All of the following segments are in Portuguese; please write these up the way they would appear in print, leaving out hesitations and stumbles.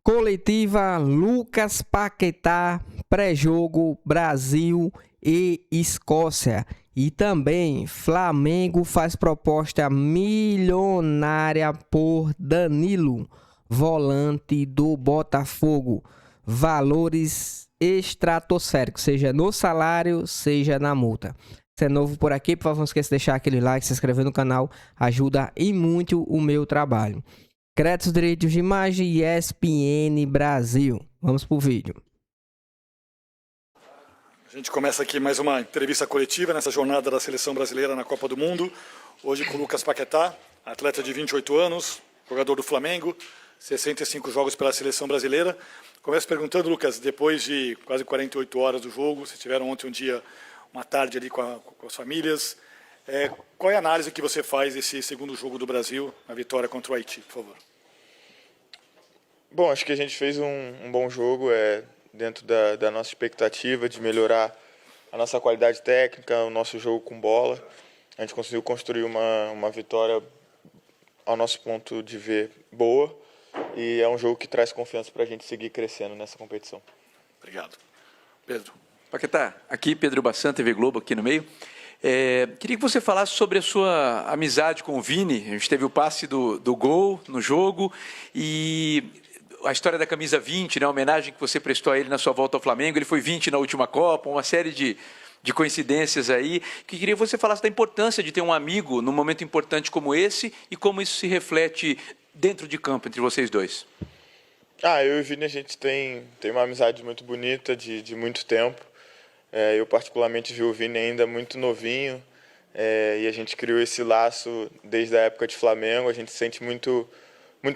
Coletiva Lucas Paquetá, pré-jogo Brasil e Escócia. E também Flamengo faz proposta milionária por Danilo, volante do Botafogo. Valores estratosféricos, seja no salário, seja na multa. Se é novo por aqui, por favor, não esqueça de deixar aquele like, se inscrever no canal, ajuda e muito o meu trabalho. Créditos direitos de imagem ESPN Brasil. Vamos pro vídeo. A gente começa aqui mais uma entrevista coletiva nessa jornada da Seleção Brasileira na Copa do Mundo. Hoje com o Lucas Paquetá, atleta de 28 anos, jogador do Flamengo, 65 jogos pela Seleção Brasileira. Começo perguntando, Lucas, depois de quase 48 horas do jogo, vocês tiveram ontem um dia, uma tarde ali com as famílias. Qual é a análise que você faz desse segundo jogo do Brasil, na vitória contra o Haiti, por favor? Bom, acho que a gente fez um bom jogo, dentro da nossa expectativa de melhorar a nossa qualidade técnica, o nosso jogo com bola. A gente conseguiu construir uma vitória, ao nosso ponto de ver, boa, e é um jogo que traz confiança para a gente seguir crescendo nessa competição. Obrigado. Pedro. Paquetá, aqui Pedro Bassan, TV Globo, aqui no meio. Queria que você falasse sobre a sua amizade com o Vini. A gente teve o passe do gol no jogo e a história da camisa 20, né, a homenagem que você prestou a ele na sua volta ao Flamengo. Ele foi 20 na última Copa, uma série de coincidências aí. Queria que você falasse da importância de ter um amigo num momento importante como esse e como isso se reflete dentro de campo entre vocês dois. Eu e o Vini, a gente tem uma amizade muito bonita de muito tempo. Eu particularmente vi o Vini ainda muito novinho, e a gente criou esse laço desde a época de Flamengo. A gente se sente muito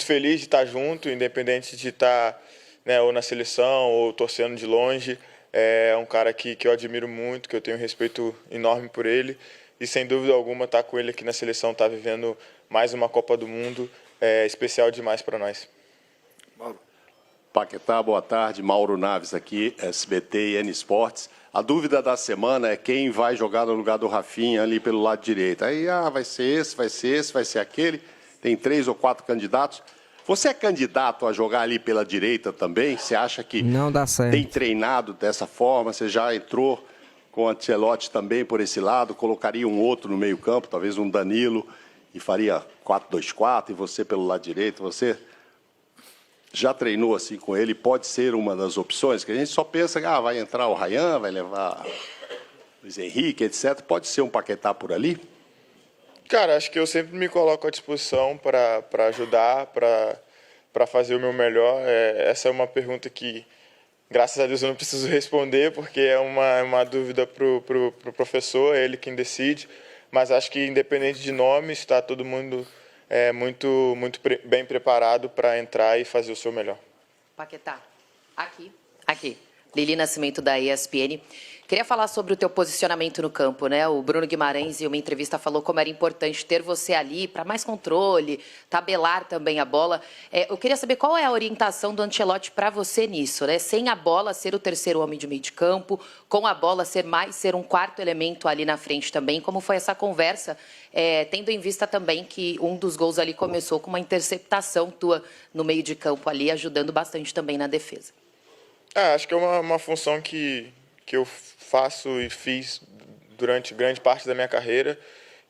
feliz de estar junto, independente de estar, né, ou na seleção ou torcendo de longe. É um cara que eu admiro muito, que eu tenho um respeito enorme por ele, e sem dúvida alguma estar com ele aqui na seleção, estar vivendo mais uma Copa do Mundo, é especial demais para nós. Mauro. Paquetá, boa tarde. Mauro Naves aqui, SBT e N Esportes. A dúvida da semana é quem vai jogar no lugar do Rafinha ali pelo lado direito. Aí, vai ser esse, vai ser esse, vai ser aquele. Tem 3 ou 4 candidatos. Você é candidato a jogar ali pela direita também? Você acha que não dá certo, tem treinado dessa forma? Você já entrou com o Ancelotti também por esse lado? Colocaria um outro no meio campo, talvez um Danilo, e faria 4-2-4 e você pelo lado direito? Você já treinou assim com ele? Pode ser uma das opções? Que a gente só pensa que vai entrar o Ryan, vai levar Luiz Henrique, etc. Pode ser um Paquetá por ali? Cara, acho que eu sempre me coloco à disposição para ajudar, para fazer o meu melhor. Essa é uma pergunta que, graças a Deus, eu não preciso responder, porque é uma dúvida para o professor, é ele quem decide. Mas acho que, independente de nomes, está todo mundo muito bem preparado para entrar e fazer o seu melhor. Paquetá, aqui. Lili Nascimento, da ESPN. Queria falar sobre o teu posicionamento no campo, né? O Bruno Guimarães, em uma entrevista, falou como era importante ter você ali para mais controle, tabelar também a bola. Eu queria saber qual é a orientação do Ancelotti para você nisso, né? Sem a bola ser o terceiro homem de meio de campo, com a bola ser um quarto elemento ali na frente também. Como foi essa conversa, tendo em vista também que um dos gols ali começou com uma interceptação tua no meio de campo ali, ajudando bastante também na defesa. Acho que é uma função que eu faço e fiz durante grande parte da minha carreira,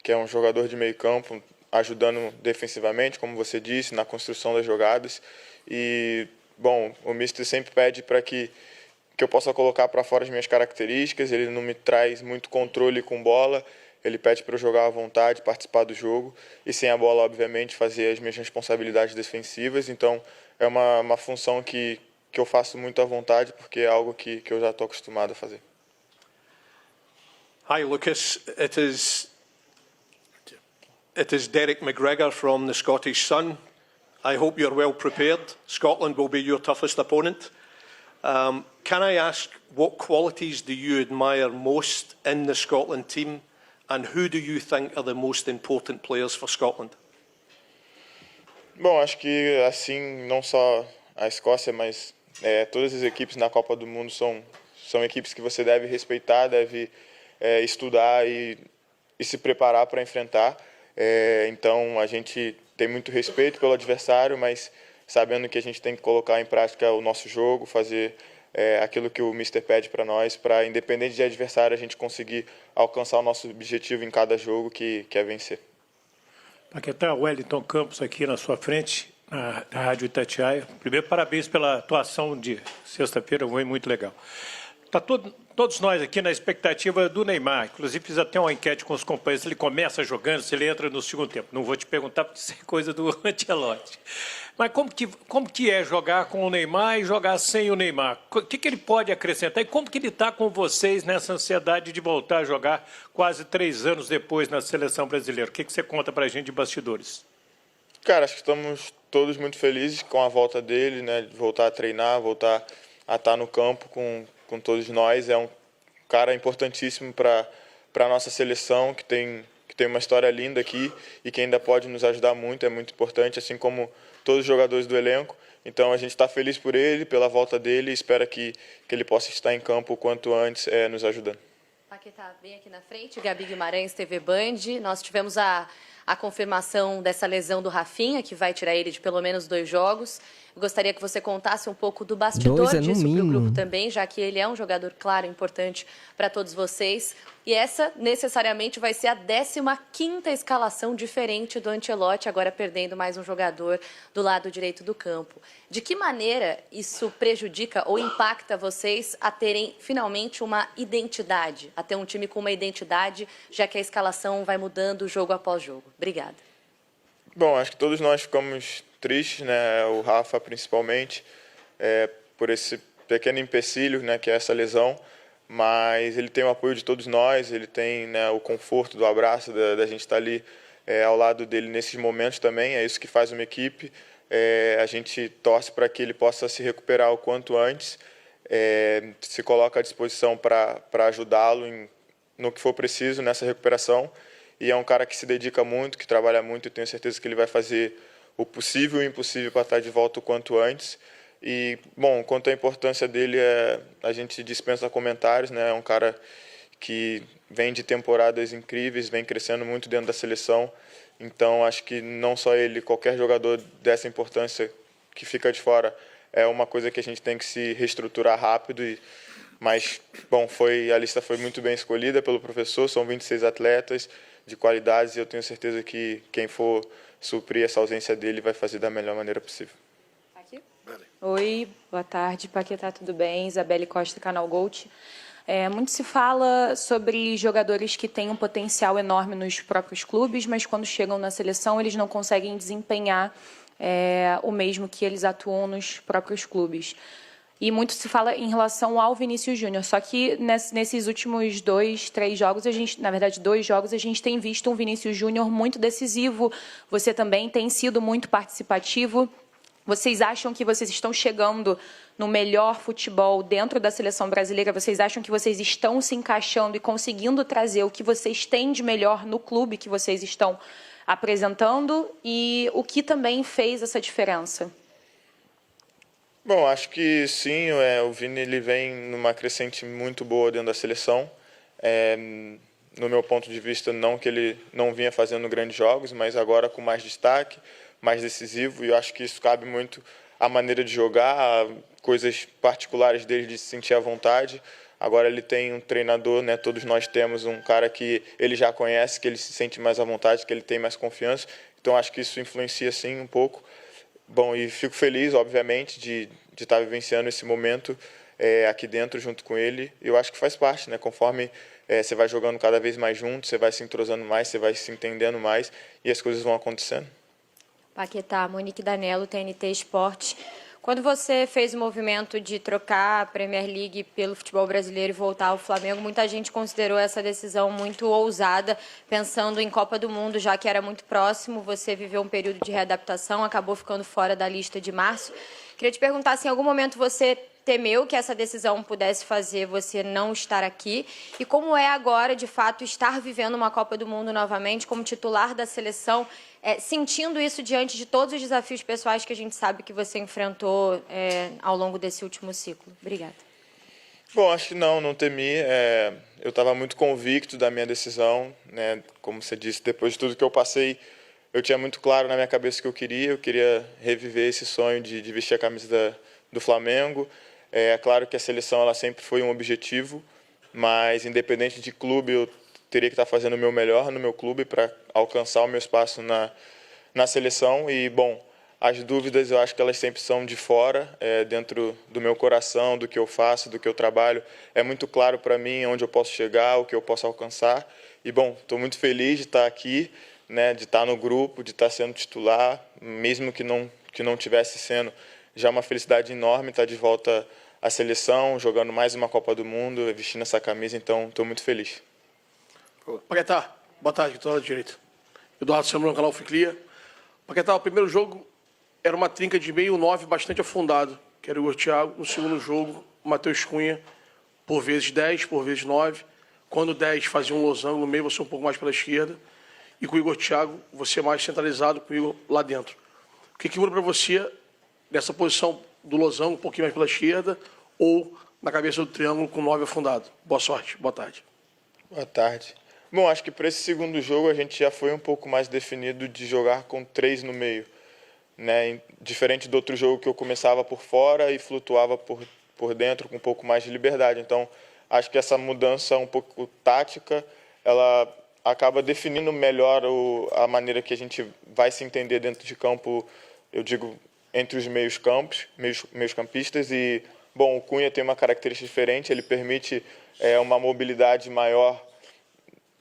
que é um jogador de meio campo, ajudando defensivamente, como você disse, na construção das jogadas. E, bom, o mister sempre pede para que eu possa colocar para fora as minhas características. Ele não me traz muito controle com bola, ele pede para eu jogar à vontade, participar do jogo, e sem a bola, obviamente, fazer as minhas responsabilidades defensivas. Então, é uma função que eu faço muito à vontade, porque é algo que eu já estou acostumado a fazer. Hi, Lucas. It is Derek McGregor from the Scottish Sun. I hope you're well prepared. Scotland will be your toughest opponent. Can I ask, what qualities do you admire most in the Scotland team, and who do you think are the most important players for Scotland? Bom, acho que assim, não só a Escócia, mas todas as equipes na Copa do Mundo são equipes que você deve respeitar, deve estudar e se preparar para enfrentar. Então, a gente tem muito respeito pelo adversário, mas sabendo que a gente tem que colocar em prática o nosso jogo, fazer aquilo que o Mister pede para nós, para, independente de adversário, a gente conseguir alcançar o nosso objetivo em cada jogo, que é vencer. Paquetá, Wellington Campos aqui na sua frente, na Rádio Itatiaia. Primeiro, parabéns pela atuação de sexta-feira, foi muito legal. Tá todos nós aqui na expectativa do Neymar. Inclusive, fiz até uma enquete com os companheiros. Se ele começa jogando, se ele entra no segundo tempo. Não vou te perguntar, porque isso é coisa do Ancelotti. Mas como que é jogar com o Neymar e jogar sem o Neymar? O que ele pode acrescentar? E como que ele está com vocês nessa ansiedade de voltar a jogar quase 3 anos depois na Seleção Brasileira? O que você conta para a gente de bastidores? Cara, acho que estamos todos muito felizes com a volta dele, né? De voltar a treinar, voltar a estar no campo com todos nós. É um cara importantíssimo para a nossa seleção, que tem uma história linda aqui e que ainda pode nos ajudar muito, é muito importante, assim como todos os jogadores do elenco. Então a gente está feliz por ele, pela volta dele, e espera que ele possa estar em campo o quanto antes, nos ajudando. Paquetá, bem aqui na frente, Gabi Guimarães, TV Band. Nós tivemos a confirmação dessa lesão do Rafinha, que vai tirar ele de pelo menos 2 jogos. Gostaria que você contasse um pouco do bastidor disso para o grupo também, já que ele é um jogador, claro, importante para todos vocês. E essa, necessariamente, vai ser a 15ª escalação diferente do Ancelotti, agora perdendo mais um jogador do lado direito do campo. De que maneira isso prejudica ou impacta vocês a terem, finalmente, uma identidade, a ter um time com uma identidade, já que a escalação vai mudando jogo após jogo? Obrigada. Bom, acho que todos nós ficamos tristes, né? O Rafa principalmente, por esse pequeno empecilho, né, que é essa lesão, mas ele tem o apoio de todos nós, ele tem, né, o conforto do abraço, da gente estar ali ao lado dele nesses momentos também, é isso que faz uma equipe. A gente torce para que ele possa se recuperar o quanto antes, se coloca à disposição para ajudá-lo no que for preciso nessa recuperação, e é um cara que se dedica muito, que trabalha muito, e tenho certeza que ele vai fazer o possível e o impossível para estar de volta o quanto antes. E, bom, quanto à importância dele, a gente dispensa comentários, né? É um cara que vem de temporadas incríveis, vem crescendo muito dentro da seleção. Então, acho que não só ele, qualquer jogador dessa importância que fica de fora, é uma coisa que a gente tem que se reestruturar rápido. Mas, bom, a lista foi muito bem escolhida pelo professor, são 26 atletas de qualidades, e eu tenho certeza que quem for suprir essa ausência dele vai fazer da melhor maneira possível. Aqui? Oi, boa tarde, Paquetá, tudo bem? Isabelle Costa, Canal Gold. Muito se fala sobre jogadores que têm um potencial enorme nos próprios clubes, mas quando chegam na seleção eles não conseguem desempenhar o mesmo que eles atuam nos próprios clubes. E muito se fala em relação ao Vinícius Júnior, só que nesses últimos 2, 3 jogos, na verdade 2 jogos, a gente tem visto um Vinícius Júnior muito decisivo. Você também tem sido muito participativo. Vocês acham que vocês estão chegando no melhor futebol dentro da seleção brasileira? Vocês acham que vocês estão se encaixando e conseguindo trazer o que vocês têm de melhor no clube que vocês estão apresentando? E o que também fez essa diferença? Bom, acho que sim, o Vini ele vem numa crescente muito boa dentro da seleção. No meu ponto de vista, não que ele não vinha fazendo grandes jogos, mas agora com mais destaque, mais decisivo, e eu acho que isso cabe muito à maneira de jogar, a coisas particulares dele de se sentir à vontade. Agora ele tem um treinador, né? Todos nós temos um cara que ele já conhece, que ele se sente mais à vontade, que ele tem mais confiança, então acho que isso influencia sim um pouco. Bom, e fico feliz, obviamente, de estar vivenciando esse momento aqui dentro junto com ele. Eu acho que faz parte, né? Conforme você vai jogando cada vez mais junto, você vai se entrosando mais, você vai se entendendo mais e as coisas vão acontecendo. Paquetá, Monique Danello, TNT Esporte. Quando você fez o movimento de trocar a Premier League pelo futebol brasileiro e voltar ao Flamengo, muita gente considerou essa decisão muito ousada, pensando em Copa do Mundo, já que era muito próximo. Você viveu um período de readaptação, acabou ficando fora da lista de março. Queria te perguntar se em algum momento você temeu que essa decisão pudesse fazer você não estar aqui, e como é agora, de fato, estar vivendo uma Copa do Mundo novamente como titular da seleção, sentindo isso diante de todos os desafios pessoais que a gente sabe que você enfrentou ao longo desse último ciclo. Obrigada. Bom, acho que não temi. Eu estava muito convicto da minha decisão, né? Como você disse, depois de tudo que eu passei eu tinha muito claro na minha cabeça o que eu queria reviver esse sonho de vestir a camisa do Flamengo. É claro que a seleção ela sempre foi um objetivo, mas independente de clube, eu teria que estar fazendo o meu melhor no meu clube para alcançar o meu espaço na seleção. E, bom, as dúvidas eu acho que elas sempre são de fora, dentro do meu coração, do que eu faço, do que eu trabalho. É muito claro para mim onde eu posso chegar, o que eu posso alcançar. E, bom, estou muito feliz de estar aqui, né, de estar no grupo, de estar sendo titular, mesmo que não tivesse sendo, já é uma felicidade enorme estar de volta à seleção, jogando mais uma Copa do Mundo, vestindo essa camisa, então estou muito feliz. Paquetá, boa tarde, do lado direito. Eduardo Samuel, no canal Ficlia. Paquetá, o primeiro jogo era uma trinca de meio 9 bastante afundado, que era o Igor Thiago. No segundo jogo, o Matheus Cunha, por vezes 10, por vezes 9. Quando 10 fazia um losango no meio, você um pouco mais pela esquerda. E com o Igor Thiago, você mais centralizado com o Igor lá dentro. O que muda para você nessa posição do losango, um pouquinho mais pela esquerda, ou na cabeça do triângulo com 9 afundado? Boa sorte, boa tarde. Boa tarde. Bom, acho que para esse segundo jogo a gente já foi um pouco mais definido de jogar com 3 no meio, né? Diferente do outro jogo que eu começava por fora e flutuava por dentro com um pouco mais de liberdade. Então, acho que essa mudança um pouco tática, ela acaba definindo melhor a maneira que a gente vai se entender dentro de campo, eu digo, entre os meios-campistas. E, bom, o Cunha tem uma característica diferente, ele permite uma mobilidade maior,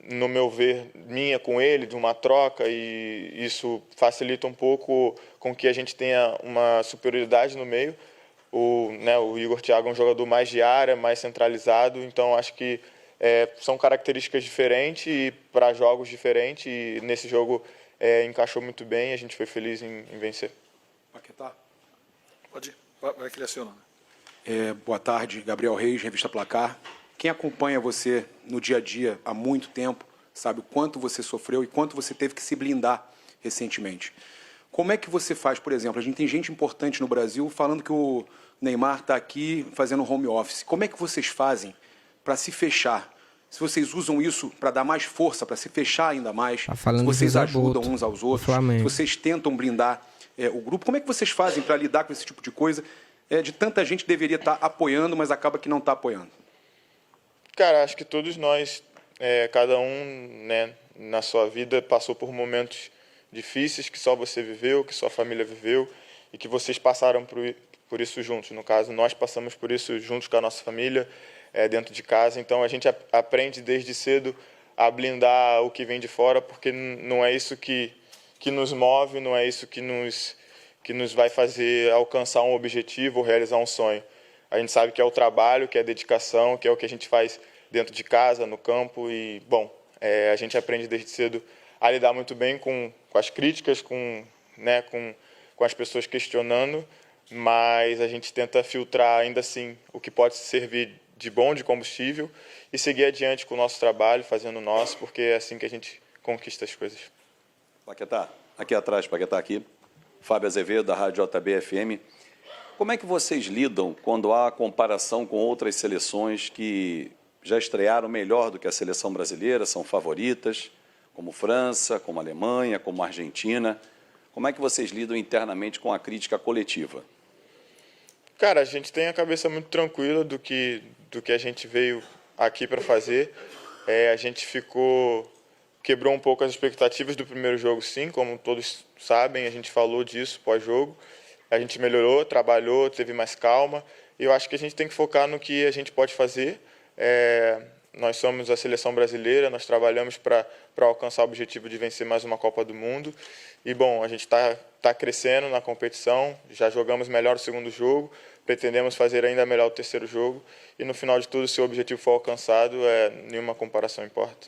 no meu ver, minha com ele, de uma troca, e isso facilita um pouco com que a gente tenha uma superioridade no meio. O Igor Thiago é um jogador mais de área, mais centralizado, então acho que são características diferentes e para jogos diferentes, e nesse jogo encaixou muito bem e a gente foi feliz em vencer. Paquetá, pode ir. Vai que ele aciona. Boa tarde, Gabriel Reis, Revista Placar. Quem acompanha você no dia a dia há muito tempo sabe o quanto você sofreu e quanto você teve que se blindar recentemente. Como é que você faz, por exemplo, a gente tem gente importante no Brasil falando que o Neymar está aqui fazendo home office. Como é que vocês fazem para se fechar? Se vocês usam isso para dar mais força, para se fechar ainda mais, se vocês ajudam uns aos outros, se vocês tentam blindar o grupo, como é que vocês fazem para lidar com esse tipo de coisa de tanta gente que deveria estar apoiando, mas acaba que não está apoiando? Cara, acho que todos nós, cada um, né, na sua vida passou por momentos difíceis que só você viveu, que sua família viveu e que vocês passaram por isso juntos. No caso, nós passamos por isso juntos com a nossa família, dentro de casa. Então, a gente aprende desde cedo a blindar o que vem de fora, porque não é isso que nos move, não é isso que nos vai fazer alcançar um objetivo ou realizar um sonho. A gente sabe que é o trabalho, que é a dedicação, que é o que a gente faz dentro de casa, no campo. E, bom, a gente aprende desde cedo a lidar muito bem com as críticas, com as pessoas questionando, mas a gente tenta filtrar ainda assim o que pode servir de bom, de combustível, e seguir adiante com o nosso trabalho, fazendo o nosso, porque é assim que a gente conquista as coisas. Paquetá, aqui atrás, Paquetá aqui, Fábio Azevedo, da Rádio JB-FM. Como é que vocês lidam quando há comparação com outras seleções que já estrearam melhor do que a seleção brasileira, são favoritas, como França, como Alemanha, como Argentina? Como é que vocês lidam internamente com a crítica coletiva? Cara, a gente tem a cabeça muito tranquila do que a gente veio aqui para fazer. A gente quebrou um pouco as expectativas do primeiro jogo, sim, como todos sabem, a gente falou disso pós-jogo. A gente melhorou, trabalhou, teve mais calma. E eu acho que a gente tem que focar no que a gente pode fazer. Nós somos a seleção brasileira, nós trabalhamos para alcançar o objetivo de vencer mais uma Copa do Mundo. E, bom, a gente está crescendo na competição, já jogamos melhor o segundo jogo, pretendemos fazer ainda melhor o terceiro jogo. E, no final de tudo, se o objetivo for alcançado, nenhuma comparação importa.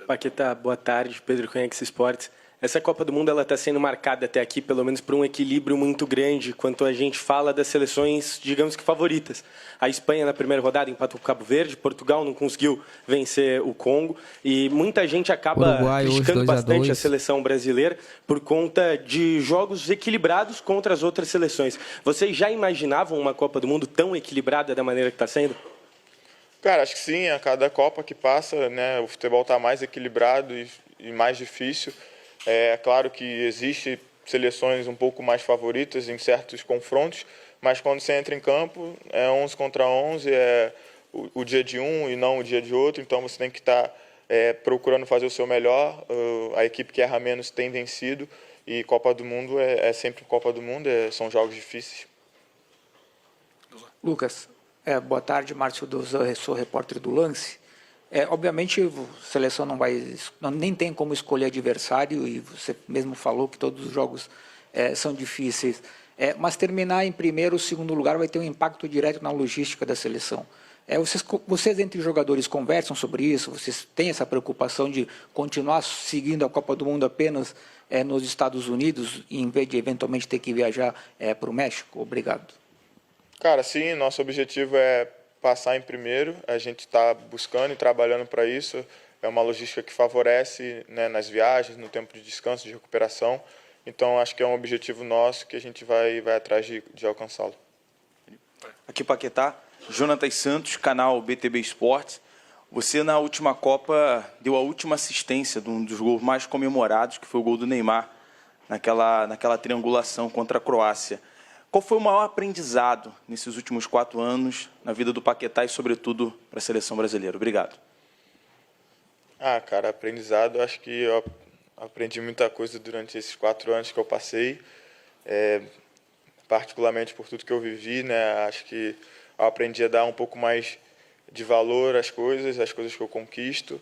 Paquetá, boa tarde. Pedro Conhex Esportes. Essa Copa do Mundo está sendo marcada até aqui, pelo menos, por um equilíbrio muito grande, quanto a gente fala das seleções, digamos que favoritas. A Espanha, na primeira rodada, empatou com o Cabo Verde, Portugal não conseguiu vencer o Congo, e muita gente acaba criticando bastante a seleção brasileira por conta de jogos equilibrados contra as outras seleções. Vocês já imaginavam uma Copa do Mundo tão equilibrada da maneira que está sendo? Cara, acho que sim. A cada Copa que passa, né, o futebol está mais equilibrado e mais difícil. É claro que existe seleções um pouco mais favoritas em certos confrontos, mas quando você entra em campo, é 11 contra 11, é o dia de um e não o dia de outro, então você tem que estar procurando fazer o seu melhor. A equipe que erra menos tem vencido, e Copa do Mundo é sempre Copa do Mundo, são jogos difíceis. Lucas, boa tarde, Márcio Dozan, sou repórter do Lance. Obviamente, a seleção nem tem como escolher adversário, e você mesmo falou que todos os jogos são difíceis. Mas terminar em primeiro ou segundo lugar vai ter um impacto direto na logística da seleção. Vocês entre jogadores conversam sobre isso? Vocês têm essa preocupação de continuar seguindo a Copa do Mundo apenas nos Estados Unidos, em vez de eventualmente ter que viajar para o México? Obrigado. Cara, sim, nosso objetivo é passar em primeiro. A gente está buscando e trabalhando para isso. É uma logística que favorece, né, nas viagens, no tempo de descanso, de recuperação. Então, acho que é um objetivo nosso que a gente vai atrás de alcançá-lo. Aqui, Paquetá. Jonatas Santos, canal BTB Esportes. Você, na última Copa, deu a última assistência de um dos gols mais comemorados, que foi o gol do Neymar, naquela triangulação contra a Croácia. Qual foi o maior aprendizado nesses últimos 4 anos na vida do Paquetá e, sobretudo, para a seleção brasileira? Obrigado. Cara, aprendizado, acho que eu aprendi muita coisa durante esses 4 anos que eu passei, particularmente por tudo que eu vivi, né? Acho que eu aprendi a dar um pouco mais de valor às coisas que eu conquisto.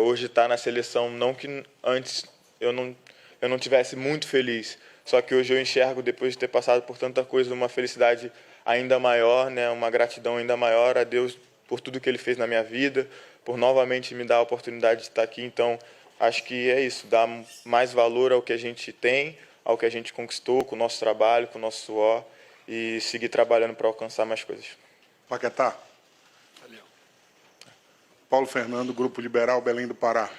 Hoje estar na seleção, não que antes eu não tivesse muito feliz, só que hoje eu enxergo, depois de ter passado por tanta coisa, uma felicidade ainda maior, né? Uma gratidão ainda maior a Deus por tudo que Ele fez na minha vida, por novamente me dar a oportunidade de estar aqui. Então, acho que é isso, dar mais valor ao que a gente tem, ao que a gente conquistou com o nosso trabalho, com o nosso suor, e seguir trabalhando para alcançar mais coisas. Paquetá. Paulo Fernando, Grupo Liberal, Belém do Pará.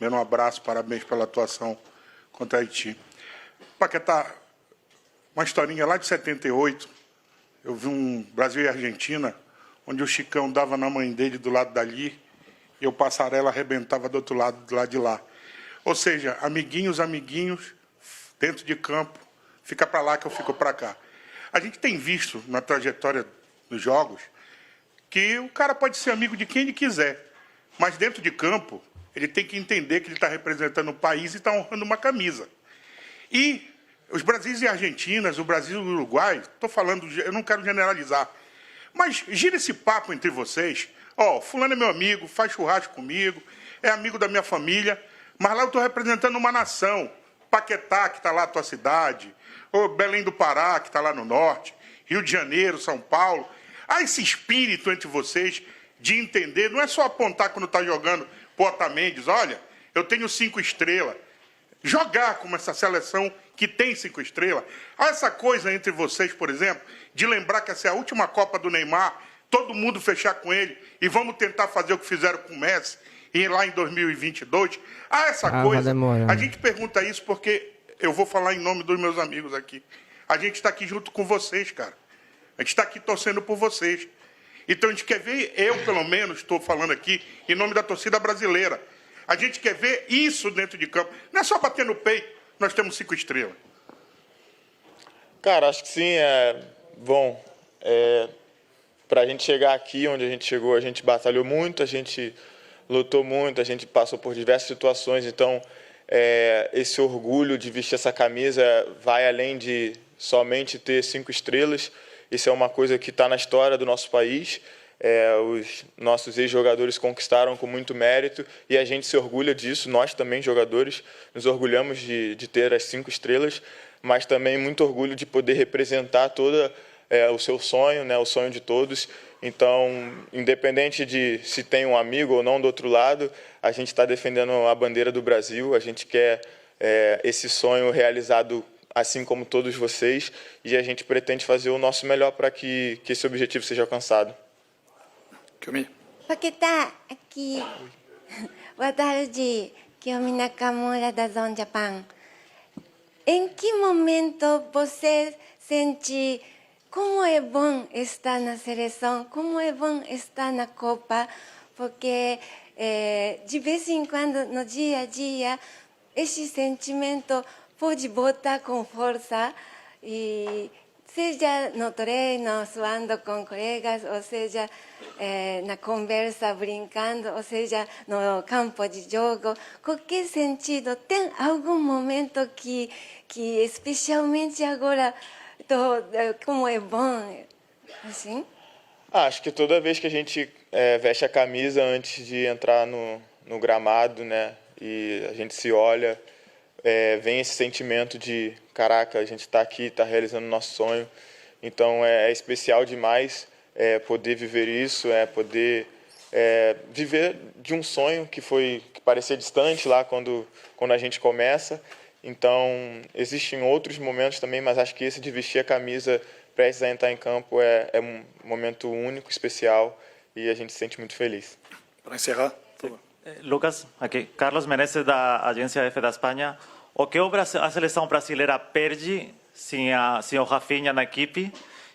Meu um abraço, parabéns pela atuação contra Haiti. Paquetá, uma historinha lá de 78, eu vi um Brasil e Argentina, onde o Chicão dava na mãe dele do lado dali, e o Passarela arrebentava do outro lado, do lado de lá. Ou seja, amiguinhos, dentro de campo, fica para lá que eu fico para cá. A gente tem visto na trajetória dos jogos que o cara pode ser amigo de quem ele quiser, mas dentro de campo ele tem que entender que ele está representando o país e está honrando uma camisa. E os Brasis e Argentinas, o Brasil e o Uruguai, estou falando, eu não quero generalizar, mas gira esse papo entre vocês. Fulano é meu amigo, faz churrasco comigo, é amigo da minha família, mas lá eu estou representando uma nação. Paquetá, que está lá na tua cidade, ou Belém do Pará, que está lá no norte, Rio de Janeiro, São Paulo. Há esse espírito entre vocês de entender, não é só apontar quando está jogando pro Otamendi, olha, eu tenho 5 estrelas. Jogar como essa seleção que tem 5 estrelas. Há essa coisa entre vocês, por exemplo, de lembrar que essa é a última Copa do Neymar, todo mundo fechar com ele e vamos tentar fazer o que fizeram com o Messi e lá em 2022. Há essa coisa. A gente pergunta isso porque eu vou falar em nome dos meus amigos aqui. A gente está aqui junto com vocês, cara. A gente está aqui torcendo por vocês. Então a gente quer ver, eu pelo menos estou falando aqui em nome da torcida brasileira. A gente quer ver isso dentro de campo. Não é só bater no peito, nós temos 5 estrelas. Cara, acho que sim, bom. Para a gente chegar aqui onde a gente chegou, a gente batalhou muito, a gente lutou muito, a gente passou por diversas situações. Então, esse orgulho de vestir essa camisa vai além de somente ter 5 estrelas. Isso é uma coisa que está na história do nosso país. Os nossos ex-jogadores conquistaram com muito mérito e a gente se orgulha disso. Nós também, jogadores, nos orgulhamos de ter as 5 estrelas, mas também muito orgulho de poder representar todo o seu sonho, né, o sonho de todos. Então, independente de se tem um amigo ou não do outro lado, a gente está defendendo a bandeira do Brasil, a gente quer esse sonho realizado assim como todos vocês, e a gente pretende fazer o nosso melhor para que esse objetivo seja alcançado. Paquetá, aqui. Boa tarde, Kiyomi Nakamura da Zone Japan. Em que momento você sente como é bom estar na seleção, como é bom estar na Copa, porque de vez em quando, no dia a dia, esse sentimento pode botar com força e seja no treino, suando com colegas, ou seja, na conversa, brincando, ou seja, no campo de jogo, qualquer sentido. Tem algum momento que especialmente agora, como é bom, assim? Acho que toda vez que a gente veste a camisa antes de entrar no gramado, né, e a gente se olha, vem esse sentimento de, caraca, a gente está aqui, está realizando nosso sonho. Então é especial demais poder viver isso, poder viver de um sonho que parecia distante lá quando a gente começa. Então existem outros momentos também, mas acho que esse de vestir a camisa prestes a entrar em campo é um momento único, especial, e a gente se sente muito feliz. Para encerrar, por favor. Lucas, aqui, Carlos Menezes da Agência F da Espanha. O que a seleção brasileira perde sem o Rafinha na equipe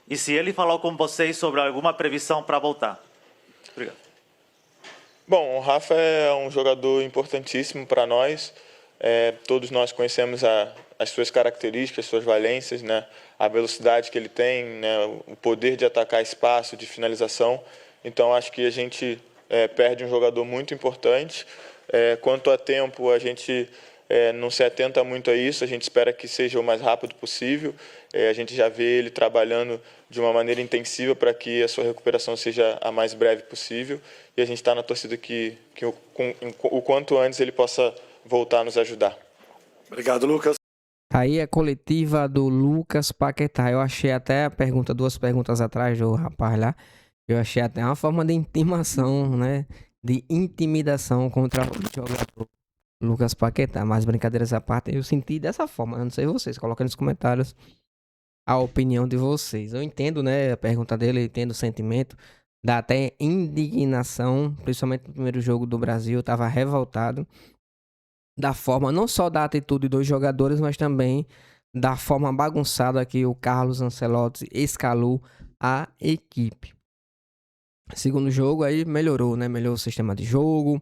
e se ele falou com vocês sobre alguma previsão para voltar? Obrigado. Bom, o Rafa é um jogador importantíssimo para nós. Todos nós conhecemos as suas características, as suas valências, né? A velocidade que ele tem, né? O poder de atacar espaço, de finalização. Então, acho que a gente perde um jogador muito importante. Quanto a tempo, a gente não se atenta muito a isso, a gente espera que seja o mais rápido possível. A gente já vê ele trabalhando de uma maneira intensiva para que a sua recuperação seja a mais breve possível. E a gente está na torcida que o quanto antes ele possa voltar a nos ajudar. Obrigado, Lucas. Aí a coletiva do Lucas Paquetá. Eu achei até duas perguntas atrás do rapaz lá. Eu achei até uma forma de intimação, né? De intimidação contra o jogador Lucas Paquetá. Mas brincadeiras à parte, eu senti dessa forma. Eu não sei vocês. Coloquem nos comentários a opinião de vocês. Eu entendo, né? A pergunta dele, eu entendo o sentimento. Dá até indignação. Principalmente no primeiro jogo do Brasil. Eu tava revoltado. Da forma, não só da atitude dos jogadores, mas também da forma bagunçada que o Carlos Ancelotti escalou a equipe. Segundo jogo, aí melhorou, né? Melhorou o sistema de jogo,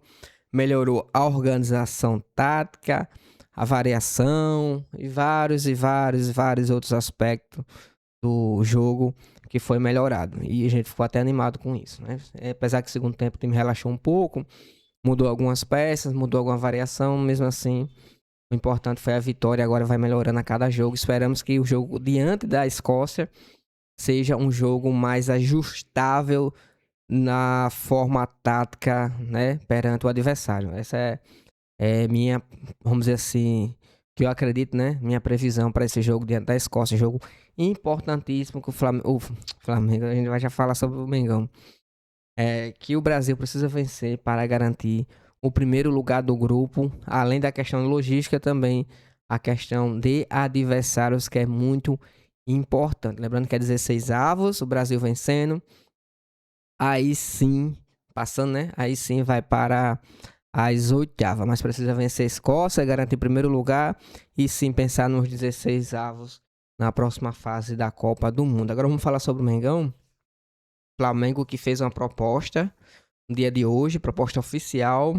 melhorou a organização tática, a variação e vários outros aspectos do jogo que foi melhorado. E a gente ficou até animado com isso, né? Apesar que no segundo tempo o time relaxou um pouco, mudou algumas peças, mudou alguma variação, mesmo assim, o importante foi a vitória. Agora vai melhorando a cada jogo. Esperamos que o jogo diante da Escócia seja um jogo mais ajustável na forma tática, né, perante o adversário. Essa é minha, vamos dizer assim, que eu acredito, né, minha previsão para esse jogo diante da Escócia. Jogo importantíssimo que o Flamengo, a gente vai já falar sobre o Mengão. Que o Brasil precisa vencer para garantir o primeiro lugar do grupo, além da questão logística, também a questão de adversários, que é muito importante. Lembrando que é 16 avos, o Brasil vencendo, aí sim, passando, né? Aí sim vai para as oitavas, mas precisa vencer a Escócia, garantir o primeiro lugar e sim pensar nos 16 avos na próxima fase da Copa do Mundo. Agora vamos falar sobre o Mengão. Flamengo que fez uma proposta no dia de hoje, proposta oficial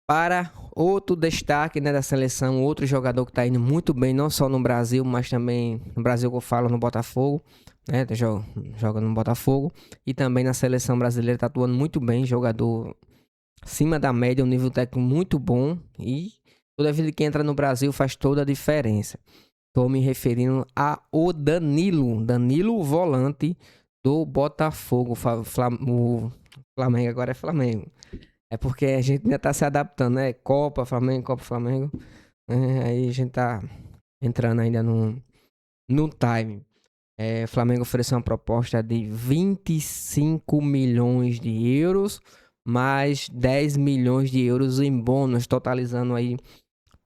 para outro destaque, né, da seleção, outro jogador que está indo muito bem, não só no Brasil, mas também no Brasil que eu falo no Botafogo, né, joga no Botafogo, e também na seleção brasileira está atuando muito bem, jogador acima da média, um nível técnico muito bom, e toda vez que entra no Brasil faz toda a diferença. Estou me referindo ao Danilo volante do Botafogo. O Flamengo agora é Flamengo. É porque a gente ainda tá se adaptando, né? Copa, Flamengo. Aí a gente tá entrando ainda no time. Flamengo ofereceu uma proposta de 25 milhões de euros, mais 10 milhões de euros em bônus, totalizando aí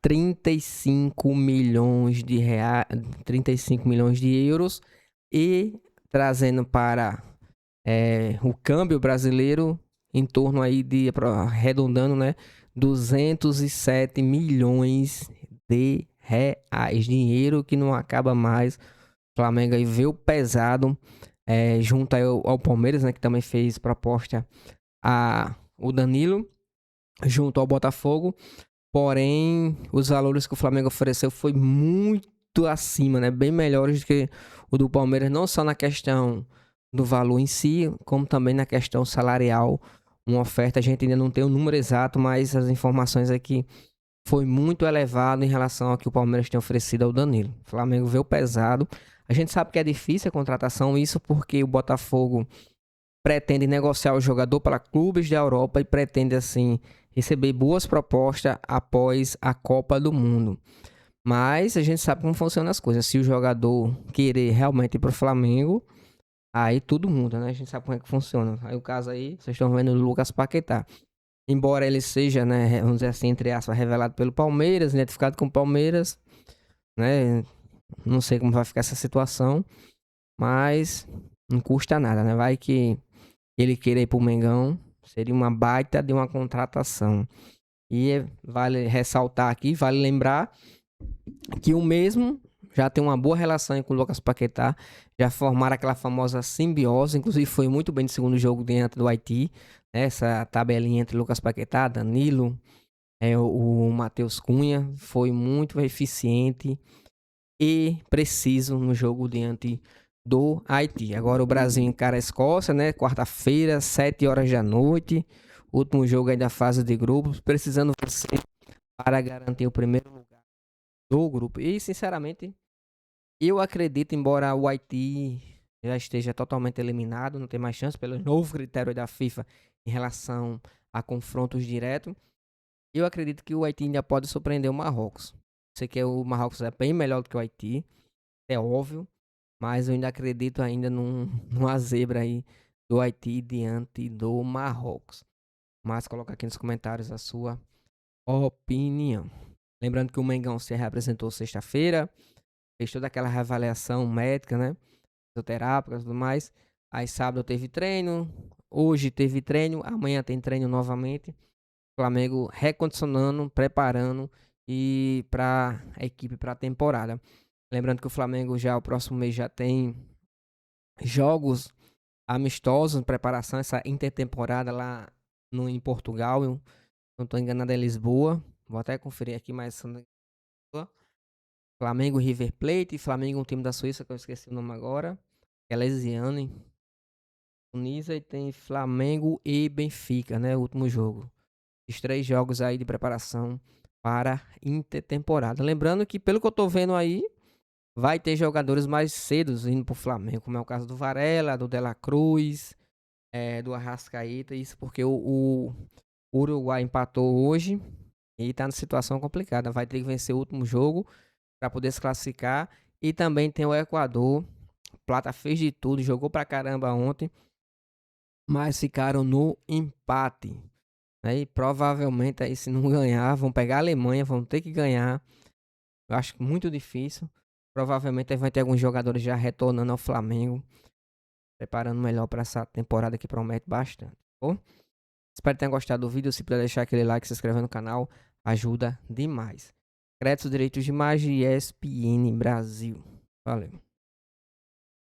35 milhões de reais, 35 milhões de euros, e trazendo para o câmbio brasileiro em torno aí de, arredondando, né, 207 milhões de reais, dinheiro que não acaba mais. O Flamengo aí veio pesado, junto aí ao Palmeiras, né, que também fez proposta a o Danilo, junto ao Botafogo. Porém, os valores que o Flamengo ofereceu foi muito acima, né? Bem melhores do que o do Palmeiras, não só na questão do valor em si, como também na questão salarial. Uma oferta, a gente ainda não tem o número exato, mas as informações aqui foi muito elevado em relação ao que o Palmeiras tem oferecido ao Danilo. O Flamengo veio pesado. A gente sabe que é difícil a contratação, isso porque o Botafogo pretende negociar o jogador para clubes da Europa e pretende, assim, receber boas propostas após a Copa do Mundo. Mas a gente sabe como funcionam as coisas. Se o jogador querer realmente ir para o Flamengo, aí tudo muda, né? A gente sabe como é que funciona. Aí o caso aí, vocês estão vendo o Lucas Paquetá. Embora ele seja, né, vamos dizer assim, entre aspas, revelado pelo Palmeiras, identificado com o Palmeiras, né? Não sei como vai ficar essa situação, mas não custa nada, né? Vai que ele queira ir pro Mengão, seria uma baita de uma contratação. E vale ressaltar aqui, vale lembrar que o mesmo já tem uma boa relação com o Lucas Paquetá, já formaram aquela famosa simbiose, inclusive foi muito bem no segundo jogo diante do Haiti, né? Essa tabelinha entre Lucas Paquetá, Danilo, o Matheus Cunha, foi muito eficiente e preciso no jogo diante do Haiti. Agora o Brasil encara a Escócia, né? Quarta-feira, 7 horas da noite. Último jogo aí da fase de grupos. Precisando vencer para garantir o primeiro lugar do grupo. E, sinceramente, eu acredito, embora o Haiti já esteja totalmente eliminado, não tem mais chance pelo novo critério da FIFA em relação a confrontos diretos, eu acredito que o Haiti ainda pode surpreender o Marrocos. Sei que o Marrocos é bem melhor do que o Haiti, é óbvio, mas eu ainda acredito ainda numa zebra aí do Haiti diante do Marrocos. Mas coloca aqui nos comentários a sua opinião. Lembrando que o Mengão se representou sexta-feira, fez toda aquela reavaliação médica, né? Fisioterápica e tudo mais. Aí sábado teve treino, hoje teve treino, amanhã tem treino novamente. Flamengo recondicionando, preparando e para a equipe para a temporada. Lembrando que o Flamengo já o próximo mês já tem jogos amistosos, preparação, essa intertemporada lá em Portugal. Eu não estou enganado, é Lisboa. Vou até conferir aqui mais. Flamengo River Plate, Flamengo um time da Suíça que eu esqueci o nome agora. É Lesiane. Tunísia e tem Flamengo e Benfica, né? O último jogo. Os 3 jogos aí de preparação para intertemporada. Lembrando que, pelo que eu tô vendo aí, vai ter jogadores mais cedos indo pro Flamengo, como é o caso do Varela, do De La Cruz, do Arrascaeta. Isso porque o Uruguai empatou hoje e tá na situação complicada. Vai ter que vencer o último jogo para poder se classificar. E também tem o Equador. Plata fez de tudo, jogou pra caramba ontem, mas ficaram no empate. E provavelmente aí, se não ganhar, vão pegar a Alemanha, vão ter que ganhar. Eu acho muito difícil. Provavelmente vai ter alguns jogadores já retornando ao Flamengo, preparando melhor para essa temporada que promete bastante. Bom? Espero que tenham gostado do vídeo. Se puder deixar aquele like, se inscrever no canal, ajuda demais. Créditos, direitos de imagem, ESPN Brasil. Valeu.